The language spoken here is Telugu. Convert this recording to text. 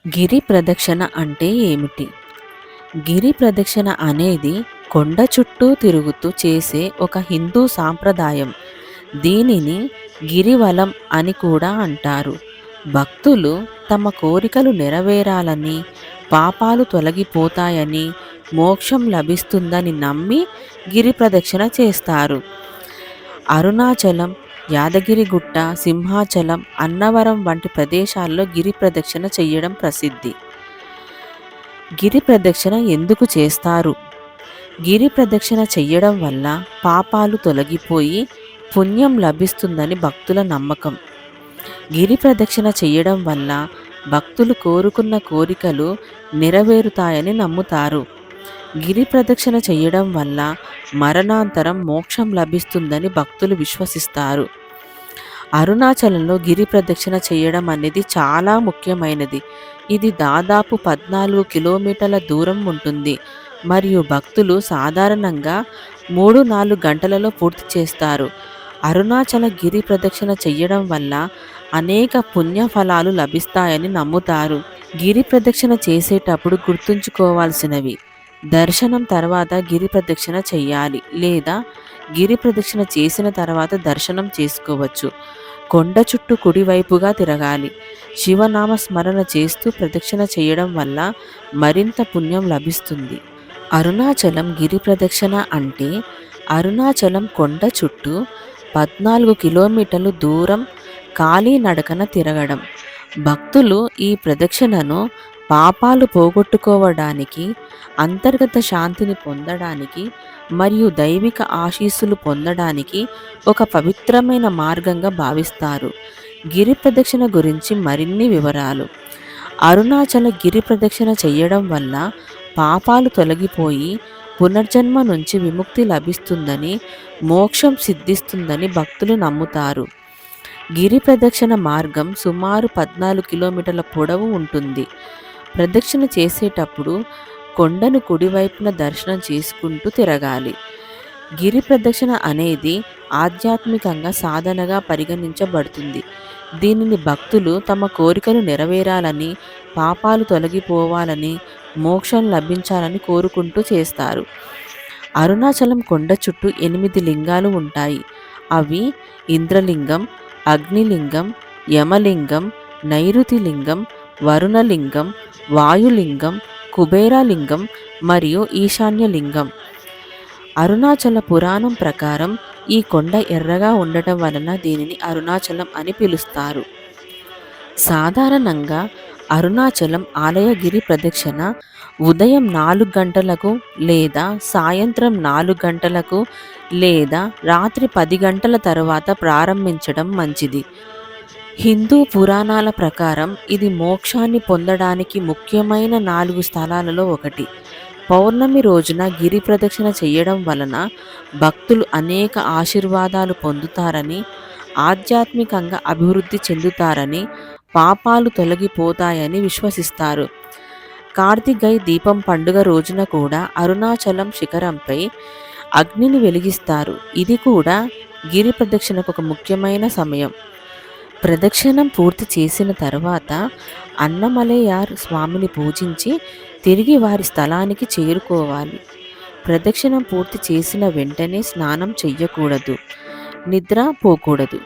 గిరి ప్రదక్షిణ అంటే ఏమిటి? గిరి ప్రదక్షిణ అనేది కొండ చుట్టూ తిరుగుతూ చేసే ఒక హిందూ సాంప్రదాయం. దీనిని గిరివలం అని కూడా అంటారు. భక్తులు తమ కోరికలు నెరవేరాలని, పాపాలు తొలగిపోతాయని, మోక్షం లభిస్తుందని నమ్మి గిరి ప్రదక్షిణ చేస్తారు. అరుణాచలం, యాదగిరిగుట్ట, సింహాచలం, అన్నవరం వంటి ప్రదేశాల్లో గిరి ప్రదక్షిణ చెయ్యడం ప్రసిద్ధి. గిరి ప్రదక్షిణ ఎందుకు చేస్తారు? గిరి ప్రదక్షిణ చెయ్యడం వల్ల పాపాలు తొలగిపోయి పుణ్యం లభిస్తుందని భక్తుల నమ్మకం. గిరి ప్రదక్షిణ చెయ్యడం వల్ల భక్తులు కోరుకున్న కోరికలు నెరవేరుతాయని నమ్ముతారు. గిరి ప్రదక్షిణ చెయ్యడం వల్ల మరణాంతరం మోక్షం లభిస్తుందని భక్తులు విశ్వసిస్తారు. అరుణాచలంలో గిరి ప్రదక్షిణ చేయడం అనేది చాలా ముఖ్యమైనది. ఇది దాదాపు 14 కిలోమీటర్ల దూరం ఉంటుంది మరియు భక్తులు సాధారణంగా 3-4 గంటలలో పూర్తి చేస్తారు. అరుణాచల గిరి ప్రదక్షిణ చెయ్యడం వల్ల అనేక పుణ్య ఫలాలు లభిస్తాయని నమ్ముతారు. గిరి ప్రదక్షిణ చేసేటప్పుడు గుర్తుంచుకోవాల్సినవి: దర్శనం తర్వాత గిరి ప్రదక్షిణ చెయ్యాలి లేదా గిరి ప్రదక్షిణ చేసిన తర్వాత దర్శనం చేసుకోవచ్చు. కొండ చుట్టూ కుడివైపుగా తిరగాలి. శివనామ స్మరణ చేస్తూ ప్రదక్షిణ చేయడం వల్ల మరింత పుణ్యం లభిస్తుంది. అరుణాచలం గిరి ప్రదక్షిణ అంటే అరుణాచలం కొండ చుట్టూ 14 కిలోమీటర్లు దూరం కాలినడకన తిరగడం. భక్తులు ఈ ప్రదక్షిణను పాపాలు పోగొట్టుకోవడానికి, అంతర్గత శాంతిని పొందడానికి మరియు దైవిక ఆశీస్సులు పొందడానికి ఒక పవిత్రమైన మార్గంగా భావిస్తారు. గిరి ప్రదక్షిణ గురించి మరిన్ని వివరాలు: అరుణాచల గిరి ప్రదక్షిణ చేయడం వల్ల పాపాలు తొలగిపోయి పునర్జన్మ నుంచి విముక్తి లభిస్తుందని, మోక్షం సిద్ధిస్తుందని భక్తులు నమ్ముతారు. గిరి ప్రదక్షిణ మార్గం సుమారు 14 కిలోమీటర్ల పొడవు ఉంటుంది. ప్రదక్షిణ చేసేటప్పుడు కొండను కుడివైపున దర్శనం చేసుకుంటూ తిరగాలి. గిరి ప్రదక్షిణ అనేది ఆధ్యాత్మికంగా సాధనగా పరిగణించబడుతుంది. దీనిని భక్తులు తమ కోరికలు నెరవేరాలని, పాపాలు తొలగిపోవాలని, మోక్షం లభించాలని కోరుకుంటూ చేస్తారు. అరుణాచలం కొండ చుట్టూ 8 లింగాలు ఉంటాయి. అవి ఇంద్రలింగం, అగ్నిలింగం, యమలింగం, నైరుతిలింగం, వరుణలింగం, వాయులింగం, కుబేరలింగం మరియు ఈశాన్యలింగం. అరుణాచల పురాణం ప్రకారం ఈ కొండ ఎర్రగా ఉండటం వలన దీనిని అరుణాచలం అని పిలుస్తారు. సాధారణంగా అరుణాచలం ఆలయ గిరి ప్రదక్షిణ ఉదయం 4 గంటలకు లేదా సాయంత్రం 4 గంటలకు లేదా రాత్రి 10 గంటల తర్వాత ప్రారంభించడం మంచిది. హిందూ పురాణాల ప్రకారం ఇది మోక్షాన్ని పొందడానికి ముఖ్యమైన 4 స్థలాలలో ఒకటి. పౌర్ణమి రోజున గిరి ప్రదక్షిణ చేయడం వలన భక్తులు అనేక ఆశీర్వాదాలు పొందుతారని, ఆధ్యాత్మికంగా అభివృద్ధి చెందుతారని, పాపాలు తొలగిపోతాయని విశ్వసిస్తారు. కార్తికై దీపం పండుగ రోజున కూడా అరుణాచలం శిఖరంపై అగ్నిని వెలిగిస్తారు. ఇది కూడా గిరి ప్రదక్షిణకు ఒక ముఖ్యమైన సమయం. ప్రదక్షిణం పూర్తి చేసిన తర్వాత అన్నమలయార్ స్వామిని పూజించి తిరిగి వారి స్థలానికి చేరుకోవాలి. ప్రదక్షిణం పూర్తి చేసిన వెంటనే స్నానం చెయ్యకూడదు, నిద్ర పోకూడదు.